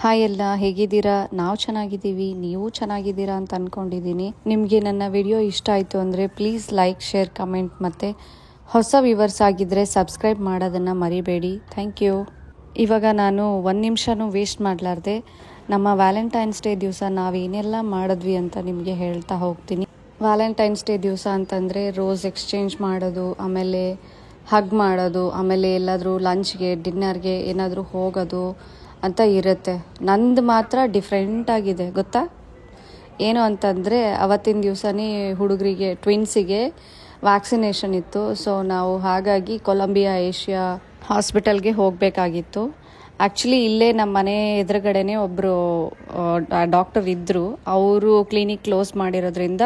Hi ಎಲ್ಲ ಹೇಗಿದ್ದೀರಾ? ನಾವು ಚೆನ್ನಾಗಿದ್ದೀವಿ, ನೀವು ಚೆನ್ನಾಗಿದ್ದೀರಾ ಅಂತ ಅಂದ್ಕೊಂಡಿದ್ದೀನಿ. ನಿಮಗೆ ನನ್ನ ವಿಡಿಯೋ ಇಷ್ಟ ಆಯಿತು ಅಂದರೆ ಪ್ಲೀಸ್ ಲೈಕ್, ಶೇರ್, ಕಮೆಂಟ್ ಮತ್ತು ಹೊಸ ವ್ಯೂವರ್ಸ್ ಆಗಿದ್ದರೆ ಸಬ್ಸ್ಕ್ರೈಬ್ ಮಾಡೋದನ್ನು ಮರಿಬೇಡಿ. Thank you. ಇವಾಗ ನಾನು ಒಂದು ನಿಮಿಷನೂ ವೇಸ್ಟ್ ಮಾಡಲಾರ್ದೆ ನಮ್ಮ ವ್ಯಾಲೆಂಟೈನ್ಸ್ ಡೇ ದಿವಸ ನಾವೇನೆಲ್ಲ ಮಾಡಿದ್ವಿ ಅಂತ ನಿಮಗೆ ಹೇಳ್ತಾ ಹೋಗ್ತೀನಿ. ವ್ಯಾಲೆಂಟೈನ್ಸ್ ಡೇ ದಿವಸ ಅಂತಂದರೆ ರೋಸ್ ಎಕ್ಸ್ಚೇಂಜ್ ಮಾಡೋದು, ಆಮೇಲೆ ಹಗ್ ಮಾಡೋದು, ಆಮೇಲೆ ಎಲ್ಲಾದರೂ ಲಂಚ್ಗೆ ಡಿನ್ನರ್ಗೆ ಏನಾದರೂ ಹೋಗೋದು ಅಂತ ಇರುತ್ತೆ. ನಂದು ಮಾತ್ರ ಡಿಫ್ರೆಂಟ್ ಆಗಿದೆ ಗೊತ್ತಾ? ಏನು ಅಂತಂದರೆ ಅವತ್ತಿನ ದಿವಸನೇ ಹುಡುಗರಿಗೆ ಟ್ವಿನ್ಸಿಗೆ ವ್ಯಾಕ್ಸಿನೇಷನ್ ಇತ್ತು. ಸೊ ನಾವು ಹಾಗಾಗಿ ಕೊಲಂಬಿಯಾ ಏಷ್ಯಾ ಹಾಸ್ಪಿಟಲ್ಗೆ ಹೋಗಬೇಕಾಗಿತ್ತು. ಆ್ಯಕ್ಚುಲಿ ಇಲ್ಲೇ ನಮ್ಮ ಮನೆ ಎದುರುಗಡೆನೇ ಒಬ್ಬರು ಡಾಕ್ಟರ್ ಇದ್ದರು. ಅವರು ಕ್ಲಿನಿಕ್ ಕ್ಲೋಸ್ ಮಾಡಿರೋದ್ರಿಂದ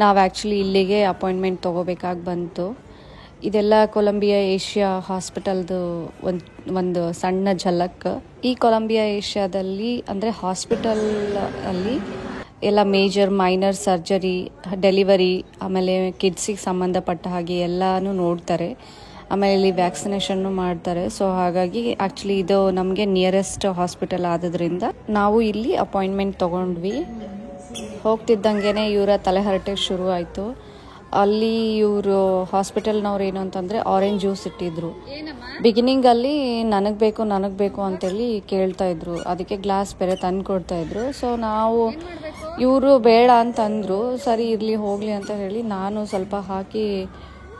ನಾವು ಆ್ಯಕ್ಚುಲಿ ಇಲ್ಲಿಗೆ ಅಪಾಯಿಂಟ್ಮೆಂಟ್ ತೊಗೋಬೇಕಾಗಿ ಬಂತು. ಇದೆಲ್ಲ ಕೊಲಂಬಿಯಾ ಏಷ್ಯಾ ಹಾಸ್ಪಿಟಲ್ದು ಒಂದು ಸಣ್ಣ ಝಲಕ್. ಈ ಕೊಲಂಬಿಯಾ ಏಷ್ಯಾದಲ್ಲಿ ಅಂದರೆ ಹಾಸ್ಪಿಟಲ್ ಅಲ್ಲಿ ಎಲ್ಲ ಮೇಜರ್ ಮೈನರ್ ಸರ್ಜರಿ, ಡೆಲಿವರಿ, ಆಮೇಲೆ ಕಿಡ್ಸಿಗೆ ಸಂಬಂಧಪಟ್ಟ ಹಾಗೆ ಎಲ್ಲನೂ ನೋಡ್ತಾರೆ. ಆಮೇಲೆ ಇಲ್ಲಿ ವ್ಯಾಕ್ಸಿನೇಷನ್ನು ಮಾಡ್ತಾರೆ. ಸೊ ಹಾಗಾಗಿ ಆ್ಯಕ್ಚುಲಿ ಇದು ನಮಗೆ ನಿಯರೆಸ್ಟ್ ಹಾಸ್ಪಿಟಲ್ ಆದ್ರಿಂದ ನಾವು ಇಲ್ಲಿ ಅಪಾಯಿಂಟ್ಮೆಂಟ್ ತೊಗೊಂಡ್ವಿ. ಹೋಗ್ತಿದ್ದಂಗೆ ಇವರ ತಲೆಹರಟೆ ಶುರು ಆಯಿತು. ಅಲ್ಲಿ ಇವರು ಹಾಸ್ಪಿಟಲ್ನವ್ರು ಏನು ಅಂತಂದರೆ ಆರೆಂಜ್ ಜ್ಯೂಸ್ ಇಟ್ಟಿದ್ರು. ಬಿಗಿನಿಂಗಲ್ಲಿ ನನಗೆ ಬೇಕು ಅಂತೇಳಿ ಕೇಳ್ತಾ ಇದ್ರು. ಅದಕ್ಕೆ ಗ್ಲಾಸ್ ಬೇರೆ ತಂದು ಕೊಡ್ತಾ ಇದ್ರು. ಸೊ ನಾವು ಇವರು ಬೇಡ ಅಂತಂದರು. ಸರಿ ಇರಲಿ ಹೋಗಲಿ ಅಂತ ಹೇಳಿ ನಾನು ಸ್ವಲ್ಪ ಹಾಕಿ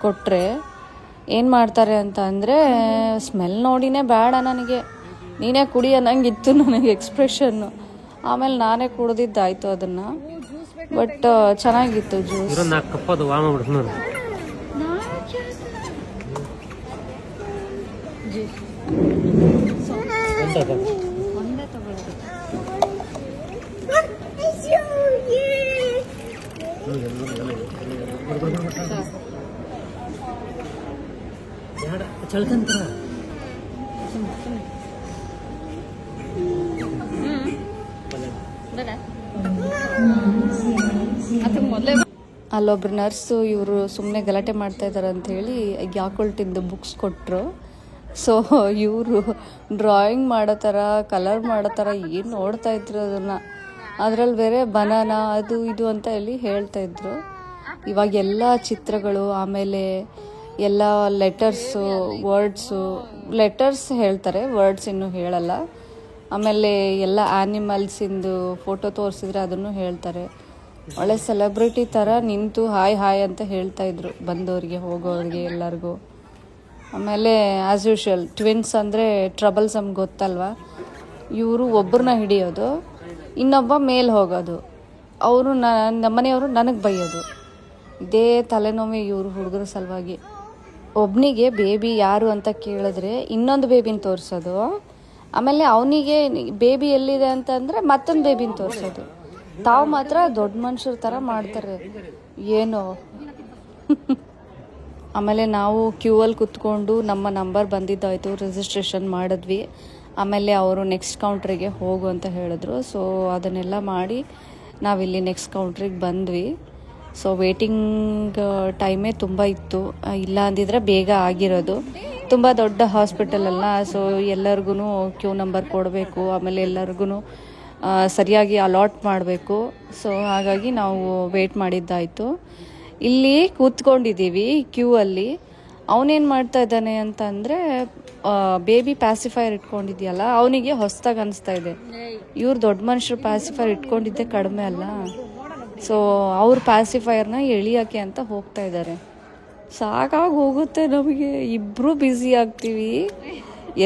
ಕೊಟ್ಟರೆ ಏನು ಮಾಡ್ತಾರೆ ಅಂತ ಅಂದರೆ ಸ್ಮೆಲ್ ನೋಡಿನೇ ಬೇಡ ನನಗೆ, ನೀನೇ ಕುಡಿ ಅನ್ನಂಗಿತ್ತು ನನಗೆ ಎಕ್ಸ್ಪ್ರೆಷನ್ನು. ಆಮೇಲೆ ನಾನೇ ಕುಡ್ದಿದ್ದಾಯ್ತು ಅದನ್ನು. ಬಟ್ ಚೆನ್ನಾಗಿತ್ತು ಜ್ಯೂಸ್. ಅಲ್ಲೊಬ್ರು ನರ್ಸು ಇವರು ಸುಮ್ಮನೆ ಗಲಾಟೆ ಮಾಡ್ತಾ ಇದ್ದಾರೆ ಅಂತ ಹೇಳಿ ಯಾಕೊಳ್ತಿದ್ದು ಬುಕ್ಸ್ ಕೊಟ್ಟರು. ಸೊ ಇವರು ಡ್ರಾಯಿಂಗ್ ಮಾಡೋ ಥರ, ಕಲರ್ ಮಾಡೋ ಥರ ಏನು ನೋಡ್ತಾ ಇದ್ರು ಅದನ್ನು. ಅದರಲ್ಲಿ ಬೇರೆ ಬನಾನಾ ಅದು ಇದು ಅಂತ ಹೇಳಿ ಹೇಳ್ತಾ ಇದ್ರು. ಇವಾಗ ಎಲ್ಲ ಚಿತ್ರಗಳು, ಆಮೇಲೆ ಎಲ್ಲ ಲೆಟರ್ಸು, ಲೆಟರ್ಸ್ ಹೇಳ್ತಾರೆ, ವರ್ಡ್ಸ್ ಇನ್ನೂ ಹೇಳಲ್ಲ. ಆಮೇಲೆ ಎಲ್ಲ ಆ್ಯನಿಮಲ್ಸಿಂದು ಫೋಟೋ ತೋರಿಸಿದ್ರೆ ಅದನ್ನು ಹೇಳ್ತಾರೆ. ಒಳ್ಳೆ ಸೆಲೆಬ್ರಿಟಿ ಥರ ನಿಂತು ಹಾಯ್ ಅಂತ ಹೇಳ್ತಾ ಇದ್ರು ಬಂದವ್ರಿಗೆ ಹೋಗೋರಿಗೆ ಎಲ್ಲರಿಗೂ. ಆಮೇಲೆ ಆ್ಯಸ್ ಯೂಶುವಲ್ ಟ್ವಿನ್ಸ್ ಅಂದರೆ ಟ್ರಬಲ್ಸಮ್ ಗೊತ್ತಲ್ವ. ಇವರು ಒಬ್ಬರನ್ನ ಹಿಡಿಯೋದು, ಇನ್ನೊಬ್ಬ ಮೇಲೆ ಹೋಗೋದು, ಅವರು ನಮ್ಮನೆಯವರು ನನಗೆ ಬೈಯೋದು. ಇದೇ ತಲೆನೋವೆ ಇವರು ಹುಡುಗರ ಸಲುವಾಗಿ. ಒಬ್ಬನಿಗೆ ಬೇಬಿ ಯಾರು ಅಂತ ಕೇಳಿದ್ರೆ ಇನ್ನೊಂದು ಬೇಬಿನ ತೋರಿಸೋದು, ಆಮೇಲೆ ಅವನಿಗೆ ಬೇಬಿ ಎಲ್ಲಿದೆ ಅಂತಂದರೆ ಮತ್ತೊಂದು ಬೇಬಿನ ತೋರಿಸೋದು. ತಾವು ಮಾತ್ರ ದೊಡ್ಡ ಮನುಷ್ಯರ ಥರ ಮಾಡ್ತಾರೆ ಏನೋ. ಆಮೇಲೆ ನಾವು ಕ್ಯೂವಲ್ಲಿ ಕುತ್ಕೊಂಡು ನಮ್ಮ ನಂಬರ್ ಬಂದಿದ್ದಾಯಿತು, ರಿಜಿಸ್ಟ್ರೇಷನ್ ಮಾಡಿದ್ವಿ. ಆಮೇಲೆ ಅವರು ನೆಕ್ಸ್ಟ್ ಕೌಂಟ್ರಿಗೆ ಹೋಗು ಅಂತ ಹೇಳಿದ್ರು. ಸೊ ಅದನ್ನೆಲ್ಲ ಮಾಡಿ ನಾವಿಲ್ಲಿ ನೆಕ್ಸ್ಟ್ ಕೌಂಟ್ರಿಗೆ ಬಂದ್ವಿ. ಸೊ ವೇಟಿಂಗ್ ಟೈಮೇ ತುಂಬ ಇತ್ತು. ಇಲ್ಲ ಅಂದಿದ್ರೆ ಬೇಗ ಆಗಿರೋದು. ತುಂಬ ದೊಡ್ಡ ಹಾಸ್ಪಿಟಲ್ ಅಲ್ಲ. ಸೊ ಎಲ್ಲರಿಗೂ ಕ್ಯೂ ನಂಬರ್ ಕೊಡಬೇಕು, ಆಮೇಲೆ ಎಲ್ಲರಿಗೂ ಸರಿಯಾಗಿ ಅಲಾಟ್ ಮಾಡಬೇಕು. ಸೊ ಹಾಗಾಗಿ ನಾವು ವೇಟ್ ಮಾಡಿದ್ದಾಯಿತು. ಇಲ್ಲಿ ಕೂತ್ಕೊಂಡಿದ್ದೀವಿ ಕ್ಯೂ ಅಲ್ಲಿ. ಅವನೇನು ಮಾಡ್ತಾ ಇದ್ದಾನೆ ಅಂತ ಅಂದರೆ ಬೇಬಿ ಪ್ಯಾಸಿಫೈರ್ ಇಟ್ಕೊಂಡಿದ್ಯಲ್ಲ, ಅವನಿಗೆ ಹೊಸದಾಗಿ ಅನಿಸ್ತಾ ಇದೆ. ಇವ್ರು ದೊಡ್ಡ ಮನುಷ್ಯರು ಪ್ಯಾಸಿಫೈರ್ ಇಟ್ಕೊಂಡಿದ್ದೆ ಕಡಿಮೆ ಅಲ್ಲ. ಸೊ ಅವ್ರ ಪ್ಯಾಸಿಫೈರ್ನ ಎಳಿಯೋಕ್ಕೆ ಅಂತ ಹೋಗ್ತಾ ಇದ್ದಾರೆ. ಸಾಕಾಗಿ ಹೋಗುತ್ತೆ ನಮಗೆ. ಇಬ್ಬರು ಬ್ಯುಸಿ ಆಗ್ತೀವಿ.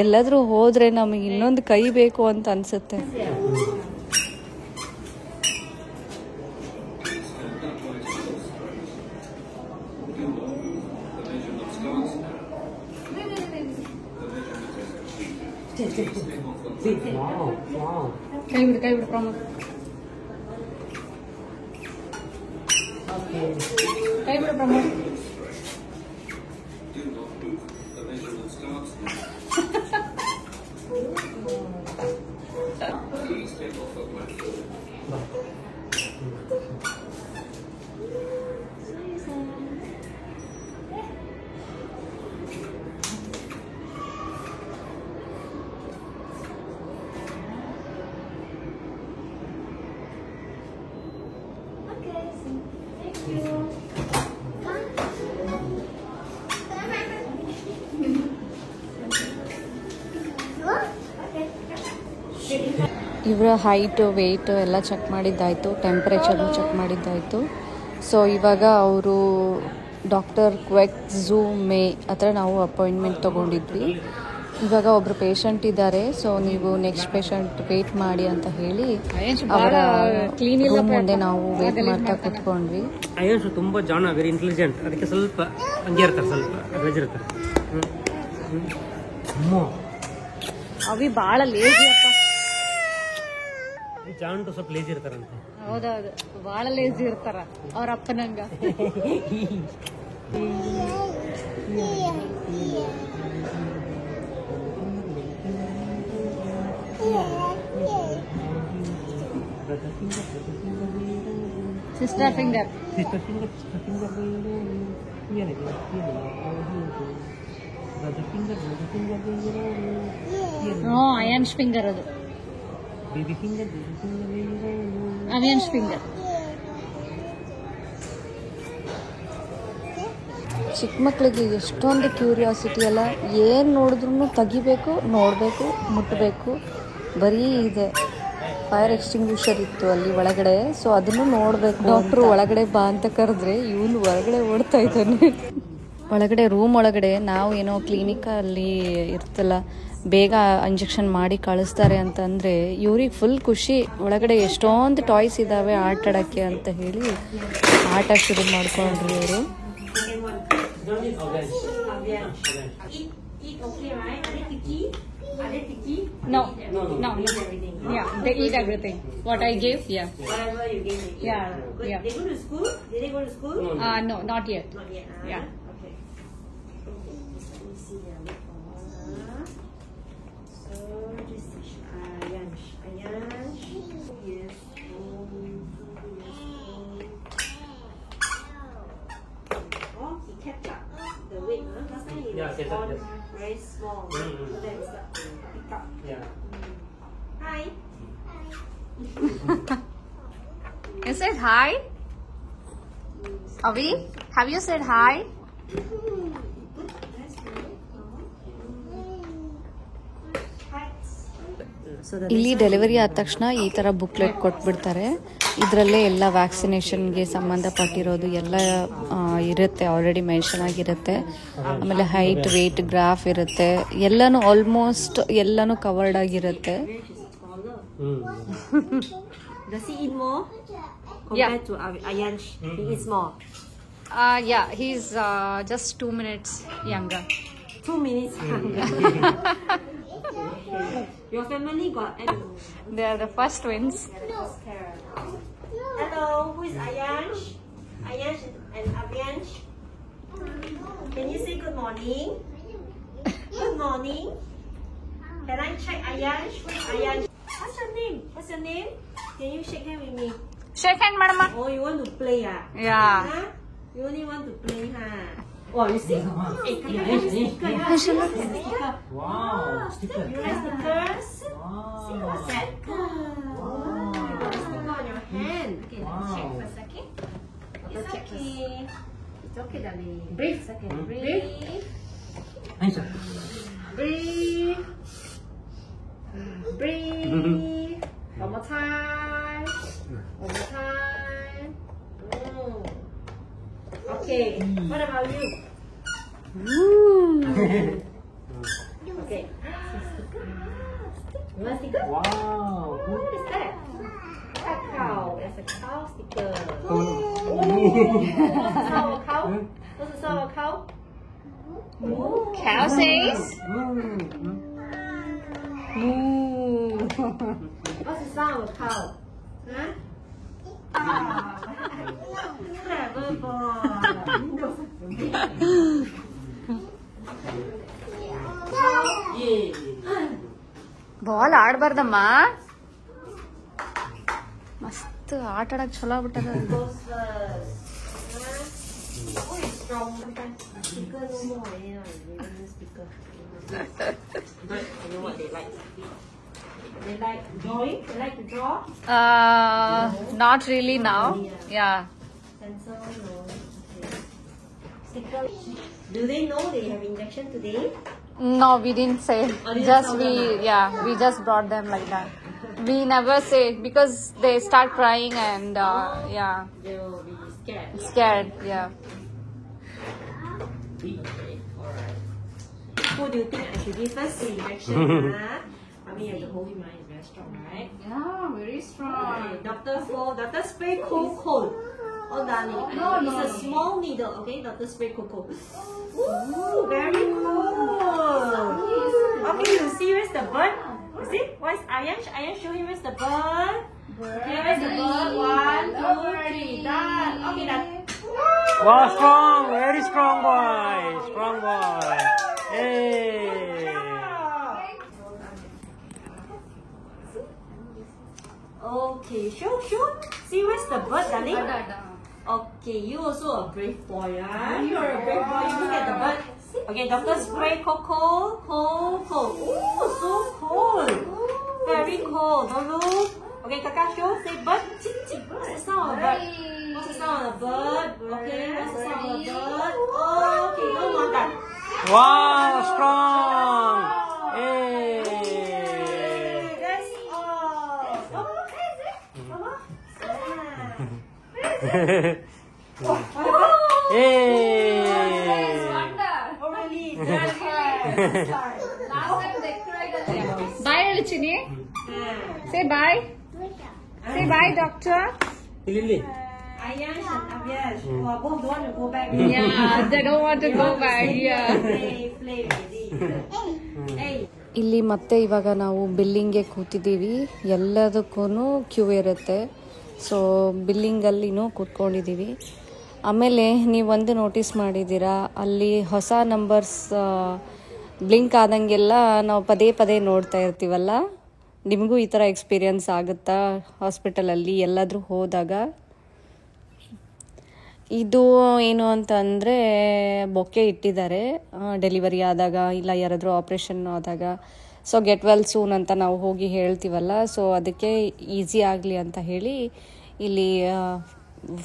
ಎಲ್ಲಾದರೂ ಹೋದರೆ ನಮಗೆ ಇನ್ನೊಂದು ಕೈ ಬೇಕು ಅಂತ ಅನಿಸುತ್ತೆ. ಕೈ ಬಿಡು ಪ್ರಮೋದ್, ಕೈ ಬಿಡು ಪ್ರಮೋದ್. ಇವರ ಹೈಟು ವೆಯ್ಟು ಎಲ್ಲ ಚೆಕ್ ಮಾಡಿದ್ದಾಯಿತು, ಟೆಂಪ್ರೇಚರ್ನು ಚೆಕ್ ಮಾಡಿದ್ದಾಯಿತು. ಸೊ ಇವಾಗ ಅವರು ಡಾಕ್ಟರ್ ಕ್ವೆಕ್ ಝೂ ಮೇ ಹತ್ರ ನಾವು ಅಪಾಯಿಂಟ್ಮೆಂಟ್ ತೊಗೊಂಡಿದ್ವಿ. ಇವಾಗ ಒಬ್ಬರು ಪೇಷಂಟ್ ಇದ್ದಾರೆ, ಸೊ ನೀವು ನೆಕ್ಸ್ಟ್ ಪೇಷಂಟ್ ವೇಟ್ ಮಾಡಿ ಅಂತ ಹೇಳಿ ಅವರ ರೂಮ್ ಮುಂದೆ ನಾವು ವೇಟ್ ಮಾಡ್ತಾ ಕೂತ್ಕೊಂಡ್ವಿ. ಅಯಾನ್ಶ್ ತುಂಬ ಜಾಣ, ವೆರಿ ಇಂಟೆಲಿಜೆಂಟ್, ಅದಕ್ಕೆ ಸ್ವಲ್ಪ ಹಂಗೆ ಇರ್ತಾರೆ, ಸ್ವಲ್ಪ ಬೇಜಿರ್ತಾರೆ. ಅವಿ ಭಾಳ ಲೇಜಿ ಅಪ್ಪ, ಜಾಂಟು ಸ್ವಲ್ಪ ಲೇಜಿ ಇರ್ತಾರಂತೆ. ಹೌದೌದು, ಭಾಳ ಲೇಜಿ ಇರ್ತಾರ ಅವ್ರ ಅಪ್ಪನಂಗ. Sister finger. Sister finger. Here. Brother finger. No, Ayansh finger adu. Baby finger. Ayansh finger. ಚಿಕ್ಕ ಮಕ್ಕಳಿಗೆ ಎಷ್ಟೊಂದು ಕ್ಯೂರಿಯಾಸಿಟಿ ಅಲ್ಲ, ಏನು ನೋಡಿದ್ರೂ ತೆಗಿಬೇಕು, ನೋಡಬೇಕು, ಮುಟ್ಟಬೇಕು, ಬರೀ ಇದೆ. ಫೈರ್ ಎಕ್ಸ್ಟಿಂಗ್ವಿಷರ್ ಇತ್ತು ಅಲ್ಲಿ ಒಳಗಡೆ, ಸೊ ಅದನ್ನು ನೋಡಬೇಕು. ಡಾಕ್ಟ್ರು ಒಳಗಡೆ ಬಾ ಅಂತ ಕರೆದ್ರೆ ಇವನು ಹೊರಗಡೆ ಓಡ್ತಾ ಇದ್ದಾನೆ. ಒಳಗಡೆ ರೂಮ್ ಒಳಗಡೆ ನಾವು ಏನೋ ಕ್ಲಿನಿಕಲ್ಲಿ ಇರ್ತಲ್ಲ, ಬೇಗ ಇಂಜೆಕ್ಷನ್ ಮಾಡಿ ಕಳಿಸ್ತಾರೆ ಅಂತಂದರೆ ಇವ್ರಿಗೆ ಫುಲ್ ಖುಷಿ. ಒಳಗಡೆ ಎಷ್ಟೊಂದು ಟಾಯ್ಸ್ ಇದ್ದಾವೆ ಆಟ ಆಡೋಕ್ಕೆ ಅಂತ ಹೇಳಿ ಆಟ ಶುರು ಮಾಡ್ಕೊಂಡ್ರಿ ಅವರು. Eat okay, right? Are they picky? Are they picky? No. Everything. Yeah, they eat everything. What I give, yeah. Whatever you gave them. Yeah, Good. yeah. They go to school? Did they go to school? No, not yet. Not yet. Yeah. Okay. Okay. Let me see their weight for her. So this is Ayansh. Ayansh. 2 years old. 2 years old. Oh, he kept up the weight. Last time he was born very small. So then we start to pick up. Yeah. Hi. You said hi? Avi, have you said hi? ಇಲ್ಲಿ delivery ಆದ ತಕ್ಷಣ ಈ ಥರ booklet ಕೊಟ್ಬಿಡ್ತಾರೆ. ಇದರಲ್ಲೇ ಎಲ್ಲ ವ್ಯಾಕ್ಸಿನೇಷನ್ಗೆ ಸಂಬಂಧಪಟ್ಟಿರೋದು ಎಲ್ಲ ಇರುತ್ತೆ, ಆಲ್ರೆಡಿ ಮೆನ್ಷನ್ ಆಗಿರುತ್ತೆ. ಆಮೇಲೆ ಹೈಟ್ ವೇಟ್ ಗ್ರಾಫ್ ಇರುತ್ತೆ, ಎಲ್ಲನೂ ಆಲ್ಮೋಸ್ಟ್ ಎಲ್ಲನೂ ಕವರ್ಡ್ ಆಗಿರುತ್ತೆ. Does he eat more compared to Ayansh? He eats more. Yeah, he's just 2 minutes younger. 2 minutes younger. Your family got They are the first twins. Hello, who is Ayansh? Ayansh and Aviansh. Can you say good morning? Good morning. Can I check Ayansh? Who is Ayansh? What's your name? What's your name? Can you shake hand with me? Shake hand, madam. Oh, you want to play, ah? Yeah. Huh? You only want to play, huh? Oh, you see? Hey, come here, sticker. You have sticker. Wow, sticker. You like stickers? Wow. See what's that? Wow. You got a sticker on your hand. Okay, let me check for a second. It's okay. It's okay, darling. Breathe. Second. Breathe. Nice. Breathe. Breathe. One more time. One more time. Okay. What about you? Okay. You want sticker? Wow. What is that? A cow. That's a cow sticker. Oh. What's the sound of a cow? What's the sound of a cow? Cow says What's the sound of a cow? Huh? Clever boy. Ball ಆಡ್ಬಾರ್ದಮ್ಮ, ಮಸ್ತ್ ಆಟ ಆಡಕ್ ಚಲೋ ಆಗ್ಬಿಟ್ಟದ. Goes first. Huh? Who is strong? Sticker no more. You know, sticker. I know what they like. They like drawing. They like to draw. Not really now. Yeah. Pencil, no. Okay. Sticker. Do they know they have injection today? No, we didn't say. Oh, you Just told them, we just brought them like that. We never say because they start crying and yeah, They will be scared. scared. Yeah. Alright. Who do you think I should give first injection? I mean, you have to hold him, he's very strong, right? Yeah, very strong. Okay, doctor spray cold. Oh, darling. It's a small needle, okay? Doctor spray cold. Ooh, very cool. Okay, you see where's the bird? You see? Where's Ayansh? Ayansh, show him where's the bird. Okay, where's the bird? 1, 2, 3. Done. Okay, done. Wow, strong, very strong boy. Strong boy. Hey. Okay, show. See where's the bird, darling? Okay, you also a brave boy, huh? You are a brave boy. You look at the bird. Okay, doctor spray cold. Ooh, so cold. Very cold. Don't look. Okay, Kaka, show. Say bird. What's the sound of a bird? What's the sound of a bird? Okay, what's the sound of a bird? Okay, don't want that. Wow, strong. Hey. That's all. Mama. Hey. Already. That's right. Bye, Alichini. Say bye. Say bye, doctor. Lily. Ayansh and Abyash, both don't want to go back. Yeah, they don't want to go back. Yeah. Play already. Hey. ಇಲ್ಲಿ ಮತ್ತೆ ಇವಾಗ ನಾವು ಬಿಲ್ಲಿಂಗ್ಗೆ ಕೂತಿದ್ದೀವಿ. ಎಲ್ಲದಕ್ಕೂ Q ಇರುತ್ತೆ. So ಬಿಲ್ಲಿಂಗಲ್ಲಿನೂ ಕೂತ್ಕೊಂಡಿದ್ದೀವಿ. ಆಮೇಲೆ ನೀವು ಒಂದು notice ಮಾಡಿದ್ದೀರಾ, ಅಲ್ಲಿ ಹೊಸ ನಂಬರ್ಸ್ ಬ್ಲಿಂಕ್ ಆದಂಗೆಲ್ಲ ನಾವು ಪದೇ ನೋಡ್ತಾ ಇರ್ತೀವಲ್ಲ. ನಿಮಗೂ ಈ ಥರ ಎಕ್ಸ್ಪೀರಿಯನ್ಸ್ ಆಗುತ್ತಾ ಹಾಸ್ಪಿಟಲಲ್ಲಿ ಎಲ್ಲಾದರೂ ಹೋದಾಗ? ಇದು ಏನು ಅಂತ ಅಂದರೆ ಬೊಕ್ಕೆ ಇಟ್ಟಿದ್ದಾರೆ ಡೆಲಿವರಿ ಆದಾಗ, ಇಲ್ಲ ಯಾರಾದರೂ ಆಪ್ರೇಷನ್ ಆದಾಗ. ಸೊ ಗೆಟ್ ವೆಲ್ ಸೂನ್ ಅಂತ ನಾವು ಹೋಗಿ ಹೇಳ್ತೀವಲ್ಲ, ಸೊ ಅದಕ್ಕೆ ಈಸಿ ಆಗಲಿ ಅಂತ ಹೇಳಿ ಇಲ್ಲಿ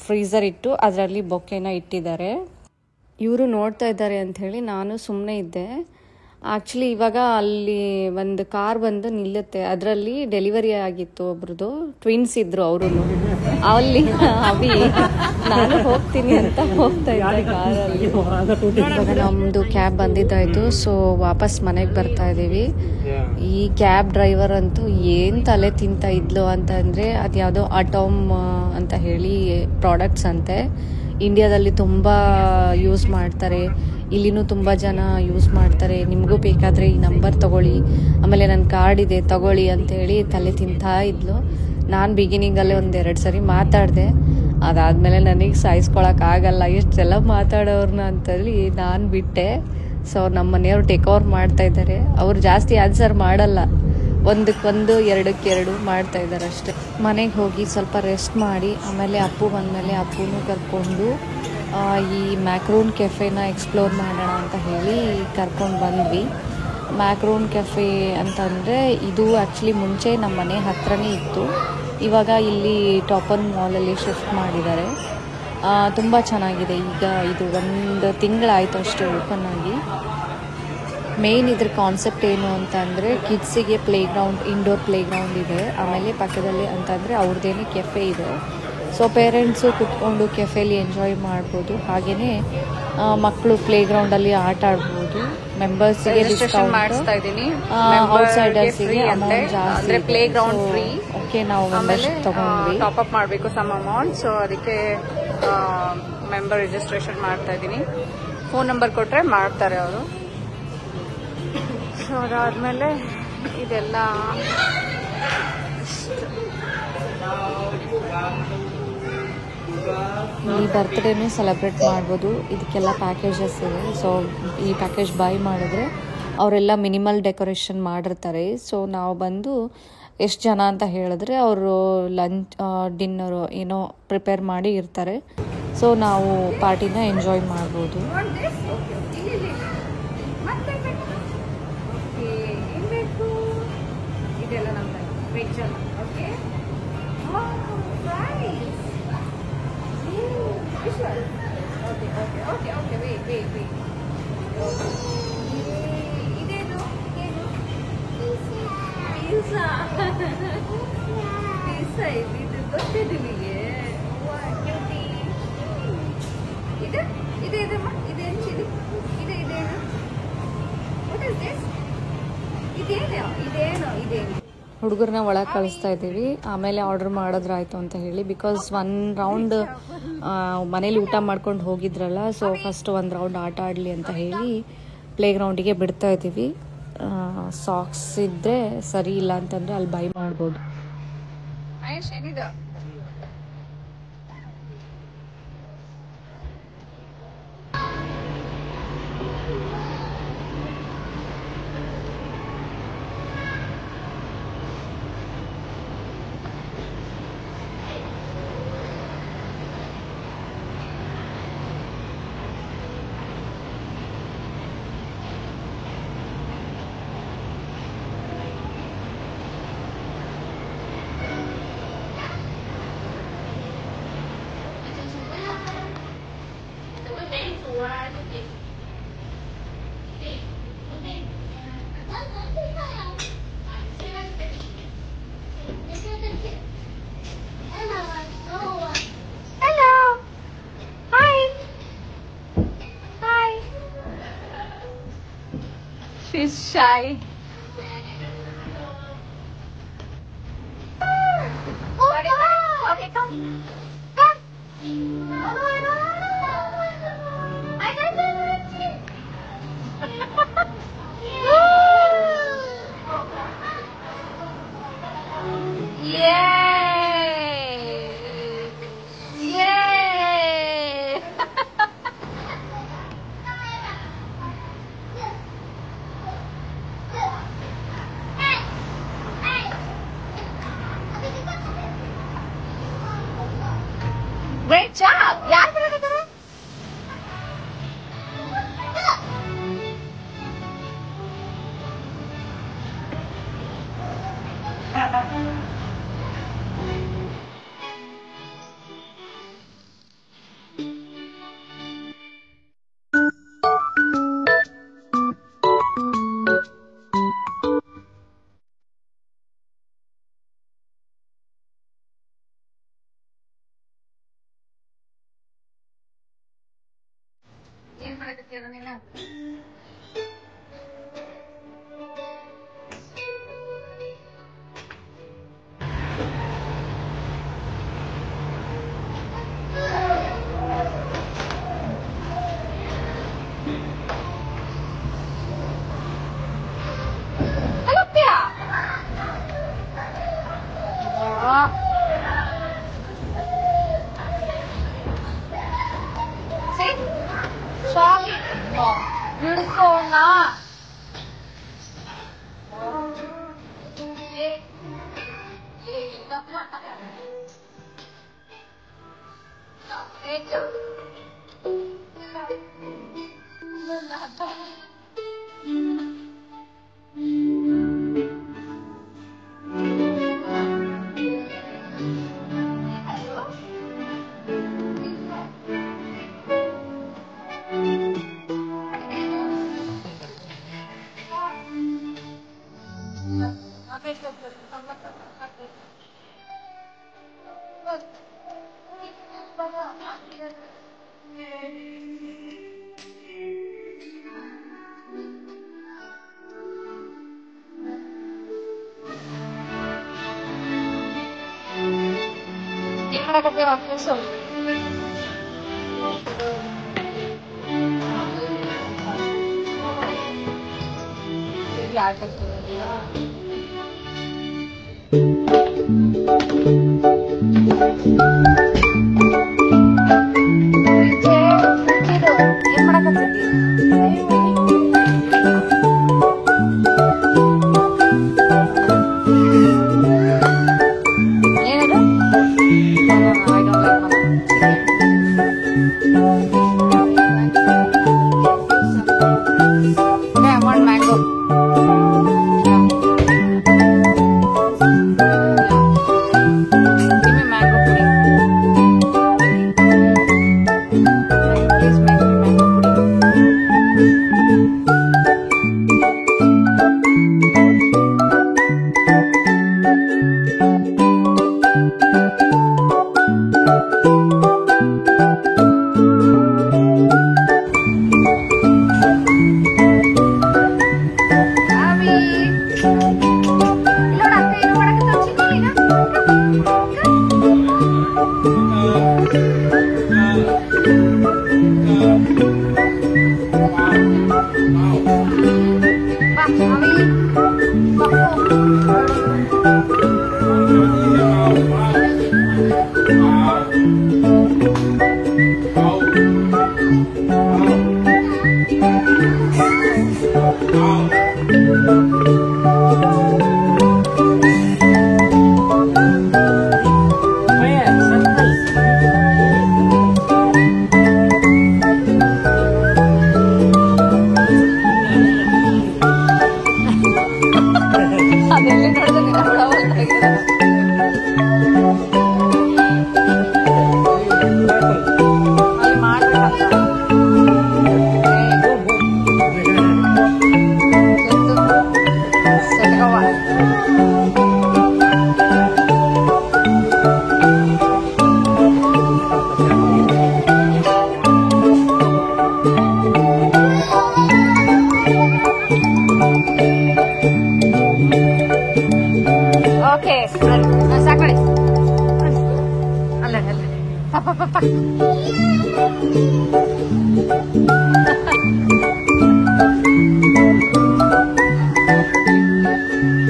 ಫ್ರೀಝರ್ ಇಟ್ಟು ಅದರಲ್ಲಿ ಬೊಕ್ಕೆನ ಇಟ್ಟಿದ್ದಾರೆ. ಇವರು ನೋಡ್ತಾ ಇದ್ದಾರೆ ಅಂಥೇಳಿ ನಾನು ಸುಮ್ಮನೆ ಇದ್ದೆ. ಆ್ಯಕ್ಚುಲಿ ಇವಾಗ ಅಲ್ಲಿ ಒಂದು ಕಾರ್ ಬಂದು ನಿಲ್ಲುತ್ತೆ, ಅದರಲ್ಲಿ ಡೆಲಿವರಿ ಆಗಿತ್ತು ಒಬ್ರದ್ದು, ಟ್ವಿನ್ಸ್ ಇದ್ರು ಅವರು. ಅಲ್ಲಿ ಅವಿ ನಾನು ಹೋಗ್ತೀನಿ ಅಂತ ಹೋಗ್ತಾ ಇದ್ದೆ ಕಾರಲ್ಲಿ. ಇವಾಗ ನಮ್ಮದು ಕ್ಯಾಬ್ ಬಂದಿದ್ದಾಯಿತು. ಸೊ ವಾಪಸ್ ಮನೆಗೆ ಬರ್ತಾ ಇದ್ದೀವಿ. ಈ ಕ್ಯಾಬ್ ಡ್ರೈವರ್ ಅಂತೂ ಏನು ತಲೆ ತಿಂತ ಇದ್ಲು ಅಂತಂದರೆ, ಅದು ಯಾವುದೋ ಅಟೋಮ್ ಅಂತ ಹೇಳಿ ಪ್ರಾಡಕ್ಟ್ಸ್ ಅಂತೆ. ಇಂಡಿಯಾದಲ್ಲಿ ತುಂಬ ಯೂಸ್ ಮಾಡ್ತಾರೆ, ಇಲ್ಲಿನೂ ತುಂಬ ಜನ ಯೂಸ್ ಮಾಡ್ತಾರೆ. ನಿಮಗೂ ಬೇಕಾದರೆ ಈ ನಂಬರ್ ತೊಗೊಳ್ಳಿ, ಆಮೇಲೆ ನನ್ನ ಕಾರ್ಡ್ ಇದೆ ತೊಗೊಳ್ಳಿ ಅಂತೇಳಿ ತಲೆ ತಿಂತಾ ಇದ್ಲು. ನಾನು ಬಿಗಿನಿಂಗಲ್ಲೇ 1-2 ಸರಿ ಮಾತಾಡಿದೆ. ಅದಾದಮೇಲೆ ನನಗೆ ಸಾಯಿಸ್ಕೊಳಕ್ಕಾಗಲ್ಲ ಇಷ್ಟೆಲ್ಲ ಮಾತಾಡೋರನ್ನ ಅಂತೇಳಿ ನಾನು ಬಿಟ್ಟೆ. ಸೊ ನಮ್ಮ ಮನೆಯವ್ರು ಟೇಕ್ ಓವರ್ ಮಾಡ್ತಾ ಇದ್ದಾರೆ. ಅವ್ರು ಜಾಸ್ತಿ ಆನ್ಸರ್ ಮಾಡಲ್ಲ, 1ಕ್ಕೆ1 2ಕ್ಕೆ2 ಮಾಡ್ತಾ ಇದ್ದಾರೆ ಅಷ್ಟೇ. ಮನೆಗೆ ಹೋಗಿ ಸ್ವಲ್ಪ ರೆಸ್ಟ್ ಮಾಡಿ ಆಮೇಲೆ ಅಪ್ಪು ಬಂದಮೇಲೆ ಅಪ್ಪುನೂ ಕರ್ಕೊಂಡು ಈ ಮ್ಯಾಕ್ರೋನ್ ಕೆಫೆನ ಎಕ್ಸ್ಪ್ಲೋರ್ ಮಾಡೋಣ ಅಂತ ಹೇಳಿ ಕರ್ಕೊಂಡು ಬಂದ್ವಿ. ಮ್ಯಾಕ್ರೋನ್ ಕೆಫೆ ಅಂತಂದರೆ ಇದು ಆ್ಯಕ್ಚುಲಿ ಮುಂಚೆ ನಮ್ಮ ಮನೆ ಹತ್ರನೇ ಇತ್ತು. ಇವಾಗ ಇಲ್ಲಿ ಟಾಪನ್ ಮಾಲಲ್ಲಿ ಶಿಫ್ಟ್ ಮಾಡಿದ್ದಾರೆ. ತುಂಬ ಚೆನ್ನಾಗಿದೆ. ಈಗ ಇದು 1 ತಿಂಗಳಾಯಿತು ಅಷ್ಟೇ ಓಪನ್ ಆಗಿ. ಮೇನ್ ಇದ್ರ ಕಾನ್ಸೆಪ್ಟ್ ಏನು ಅಂತ ಅಂದರೆ, ಕಿಡ್ಸಿಗೆ ಇಂಡೋರ್ ಪ್ಲೇಗ್ರೌಂಡ್ ಇದೆ. ಆಮೇಲೆ ಪಕ್ಕದಲ್ಲಿ ಅಂತಂದರೆ ಅವ್ರದ್ದೇನೆ ಕೆಫೆ ಇದೆ. ಸೊ ಪೇರೆಂಟ್ಸು ಕುತ್ಕೊಂಡು ಕೆಫೆಲಿ ಎಂಜಾಯ್ ಮಾಡ್ಬೋದು. ಹಾಗೆಯೇ ಮಕ್ಕಳು ಪ್ಲೇಗ್ರೌಂಡಲ್ಲಿ ಆಟ ಆಡ್ಬೋದು. ಮೆಂಬರ್ಸಿಗೆ ಡಿಸ್ಕೌಂಟ್ ಮಾಡಿಸ್ತಾ ಇದ್ದೀನಿ, ಔಟ್ಸೈಡರ್ಸಿಗೆ ಅಮೌಂಟ್ ಜಾಸ್ತಿ. Playground free. ಓಕೆ, ನಾವು ಮೆಂಬರ್ಶಿಪ್ ತಗೊಂಡ್ವಿ. ಟಾಪ್ ಅಪ್ ಮಾಡಬೇಕು ಸಮ್ ಅಮೌಂಟ್. ಸೊ ಅದಕ್ಕೆ ಮೆಂಬರ್ ರಿಜಿಸ್ಟ್ರೇಷನ್ ಮಾಡ್ತಾ ಇದ್ದೀನಿ. ಫೋನ್ ನಂಬರ್ ಕೊಟ್ಟರೆ ಮಾಡ್ತಾರೆ ಅವರು. ಸೊ ಅದಾದಮೇಲೆ ಇದೆಲ್ಲ ಈ ಬರ್ತ್ಡೇನೂ ಸೆಲೆಬ್ರೇಟ್ ಮಾಡ್ಬೋದು. ಇದಕ್ಕೆಲ್ಲ ಪ್ಯಾಕೇಜಸ್ ಇದೆ. ಸೊ ಈ ಪ್ಯಾಕೇಜ್ ಬೈ ಮಾಡಿದ್ರೆ ಅವರೆಲ್ಲ ಮಿನಿಮಲ್ ಡೆಕೋರೇಷನ್ ಮಾಡಿರ್ತಾರೆ. ಸೊ ನಾವು ಬಂದು ಎಷ್ಟು ಜನ ಅಂತ ಹೇಳಿದ್ರೆ ಅವರು ಲಂಚ್ ಡಿನ್ನರು ಏನೋ ಪ್ರಿಪೇರ್ ಮಾಡಿ ಇರ್ತಾರೆ. ಸೊ ನಾವು ಪಾರ್ಟಿನ ಎಂಜಾಯ್ ಮಾಡ್ಬೋದು. ಇದೆಲ್ಲ ನಮ್ಮ ವೆಜ್ಜಲ್ಲಿ. Okay, Okay, wait. Pizza pizza ಇದು ಗೊತ್ತೇ ನಿಮಗೆ ಕ್ಯೂಟಿ ಇದಮ್ಮ ಇದೇನು ಚಿಲ್ಲಿ ಇದೇನು ವಾಟ್ ಇಸ್ ದಿಸ್ ಇದೇನು ಹುಡುಗರನ್ನ ಒಳಗೆ ಕಳಿಸ್ತಾ ಇದ್ದೀವಿ. ಆಮೇಲೆ ಆರ್ಡರ್ ಮಾಡಿದ್ರಾಯ್ತು ಅಂತ ಹೇಳಿ, ಬಿಕಾಸ್ 1 ರೌಂಡ್ ಮನೇಲಿ ಊಟ ಮಾಡ್ಕೊಂಡು ಹೋಗಿದ್ರಲ್ಲ, ಸೊ ಫಸ್ಟ್ 1 ರೌಂಡ್ ಆಟ ಆಡಲಿ ಅಂತ ಹೇಳಿ ಪ್ಲೇ ಗ್ರೌಂಡಿಗೆ ಬಿಡ್ತಾ ಇದ್ದೀವಿ. ಸಾಕ್ಸ್ ಇದ್ದರೆ ಸರಿ, ಇಲ್ಲ ಅಂತಂದರೆ ಅಲ್ಲಿ ಬೈ ಮಾಡ್ಬೋದು. She's shy. Okay, come. Great job! Yeah. Beautiful na. One mango.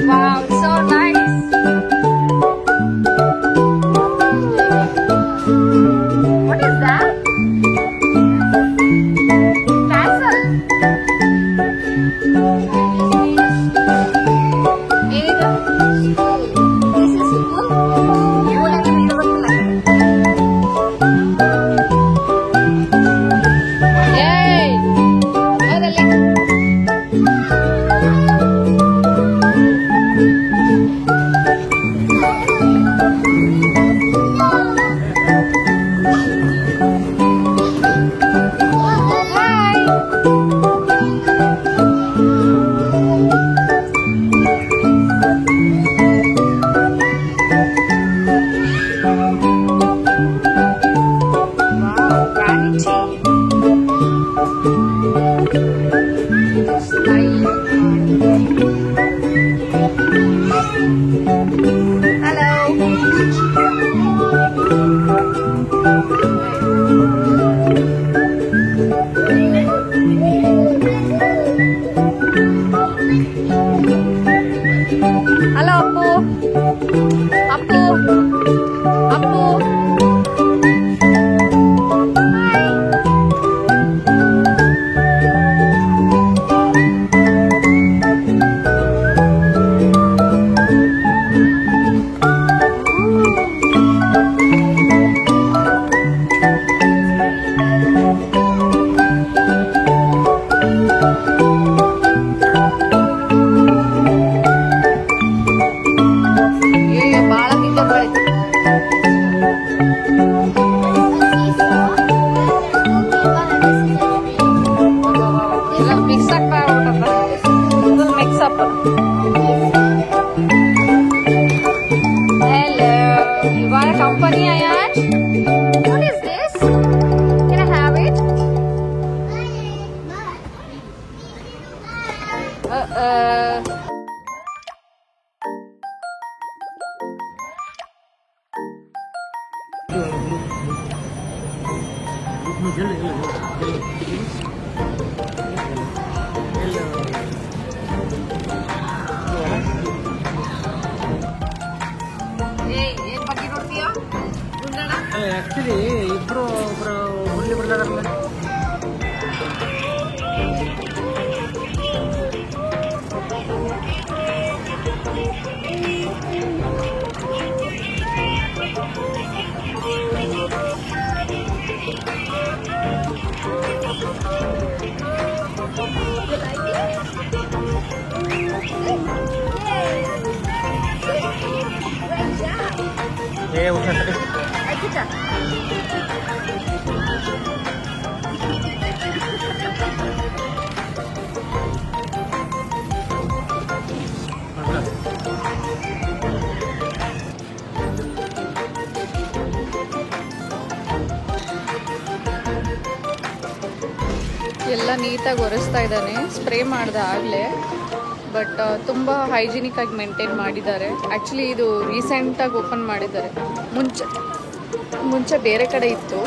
Wow, it's so nice. What is that? Castle. This is school. You will have to read about it. Yay! Halo Appu. Appu. You got a company, Ayan? What is this? Can I have it? Actually ಇಬ್ರು ಒಬ್ರು ಬರ್ದಾರಲ್ಲ. ಎಲ್ಲ ನೀಟಾಗಿ ಒರೆಸ್ತಾ ಇದ್ದಾನೆ. Spray ಮಾಡಿದೆ ಆಗಲೇ, but ತುಂಬ hygienic ಆಗಿ maintain ಮಾಡಿದ್ದಾರೆ. ಆ್ಯಕ್ಚುಲಿ ಇದು ರೀಸೆಂಟಾಗಿ ಓಪನ್ ಮಾಡಿದ್ದಾರೆ, ಮುಂಚೆ ಬೇರೆ ಕಡೆ ಇತ್ತು.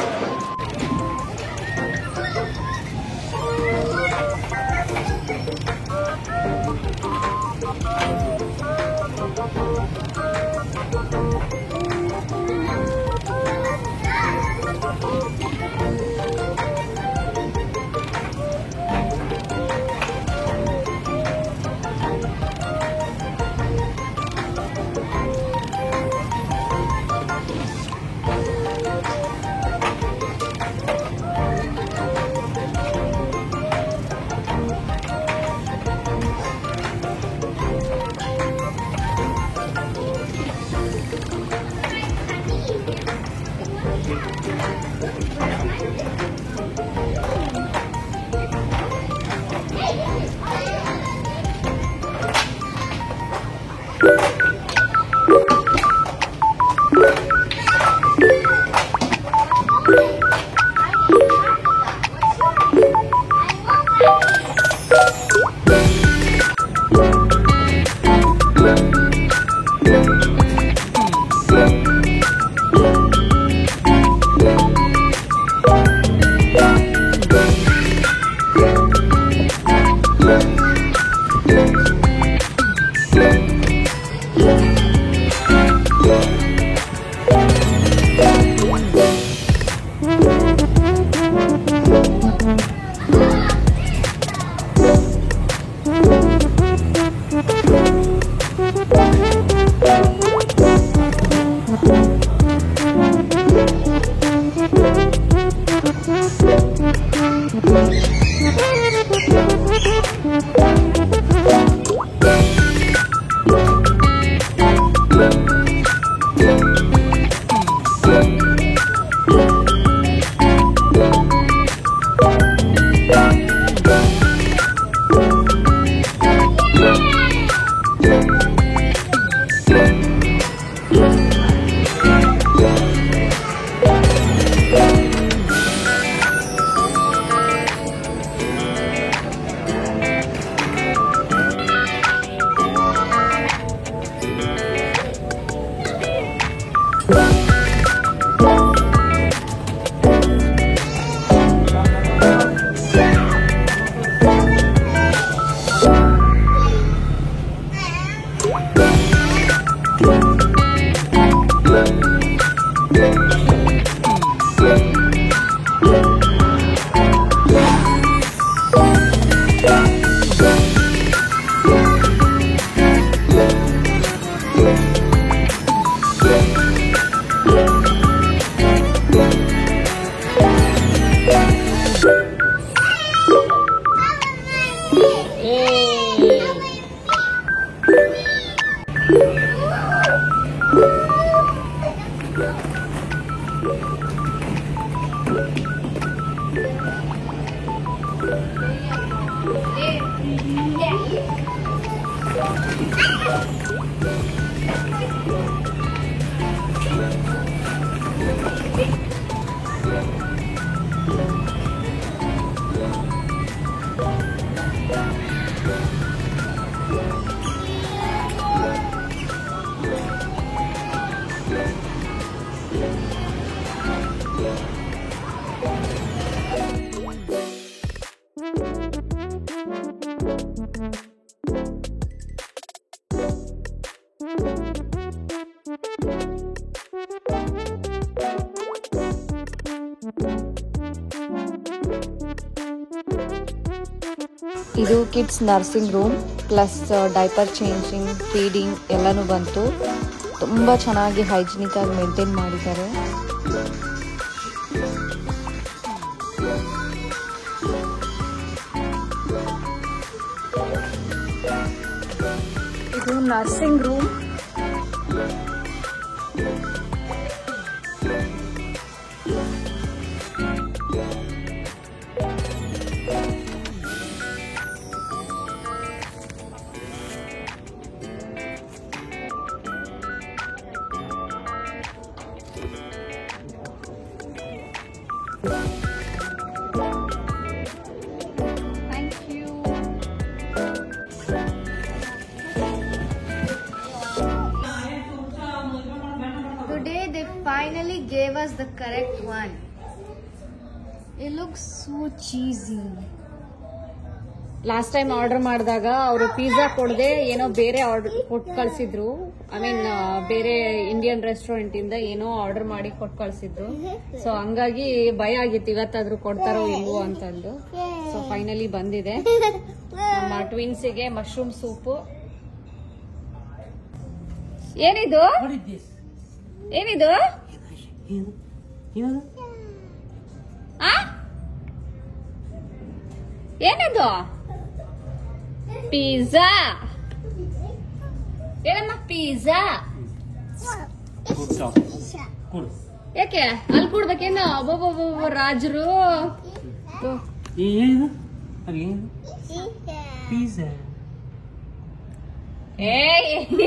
ಇದು kids nursing room plus diaper changing, feeding ಎಲ್ಲನೂ ಬಂತು. ತುಂಬ ಚೆನ್ನಾಗಿ ಹೈಜಿನಿಕ್ ಆಗಿ ಮೇಂಟೈನ್ ಮಾಡಿದ್ದಾರೆ. ಇದು nursing room. finally gave us the correct one. It looks so cheesy. Last time order ಮಾಡಿದಾಗ ಅವರು ಪಿಜ್ಜಾ ಕೊಡದೆ ಏನೋ ಬೇರೆ ಆರ್ಡರ್ ಕೊಟ್ಟು ಕಳ್ಸಿದ್ರು. ಐ ಮೀನ್ ಬೇರೆ ಇಂಡಿಯನ್ ರೆಸ್ಟೋರೆಂಟ್ ಇಂದ ಏನೋ ಆರ್ಡರ್ ಮಾಡಿ ಕೊಟ್ಟು ಕಳ್ಸಿದ್ರು. ಸೊ ಹಂಗಾಗಿ ಭಯ ಆಗಿತ್ತು ಇವತ್ತಾದ್ರೂ ಕೊಡ್ತಾರೋ ಇಲ್ವೋ ಅಂತಂದು. ಸೊ ಫೈನಲಿ ಬಂದಿದೆ. ನಮ್ಮ ಟ್ವಿನ್ಸಿಗೆ ಮಶ್ರೂಮ್ ಸೂಪು. ಏನಿದು ಏನಿದು ಏನದು? ಪಿಜ್ಜಾ. ಏನಮ್ಮ ಪಿಜ್ಜಾ? ಯಾಕೆ ಅಲ್ಲಿ ಕೊಡ್ಬೇಕೇನು? ಒಬ್ಬೊಬ್ಬ ರಾಜರು.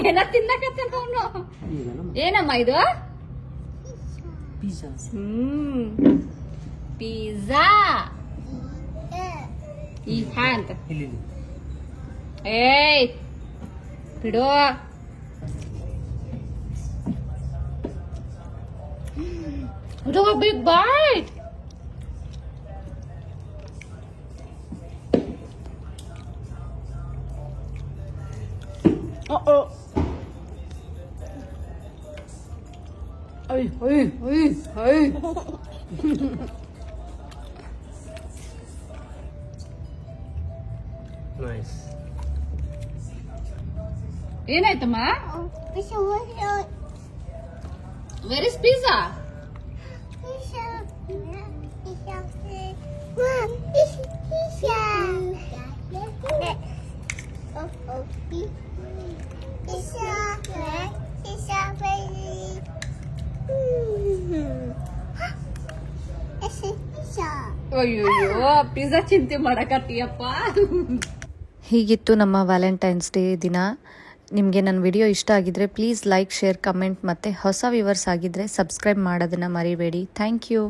ಏನ ತಿನ್ನಕತ್ತ ಅವನು. ಏನಮ್ಮ ಇದು? ಪಿಜ್ಜಾ. ಈ ಹ್ಯಾಂಡ್ ಏಯ್ ಬಿಡು. Do a big bite. Uh-oh. Hey, hey, hey, hey. Nice. ಏನಾಯ್ತಮ್ಮ? Where is pizza? ಅಯ್ಯೋ ಪಿಜ್ಜಾ ಚಿಂತೆ ಮಾಡಕತ್ತೀಯಪ್ಪ. ಹೀಗಿತ್ತು ನಮ್ಮ ವ್ಯಾಲೆಂಟೈನ್ಸ್ ಡೇ ದಿನ. ನಿಮಗೆ ನನ್ನ ವಿಡಿಯೋ ಇಷ್ಟ ಆಗಿದ್ರೆ ಪ್ಲೀಸ್ ಲೈಕ್, ಶೇರ್, ಕಮೆಂಟ್ ಮತ್ತು ಹೊಸ ವ್ಯೂವರ್ಸ್ ಆಗಿದ್ದರೆ ಸಬ್ಸ್ಕ್ರೈಬ್ ಮಾಡೋದನ್ನು ಮರಿಬೇಡಿ. Thank you.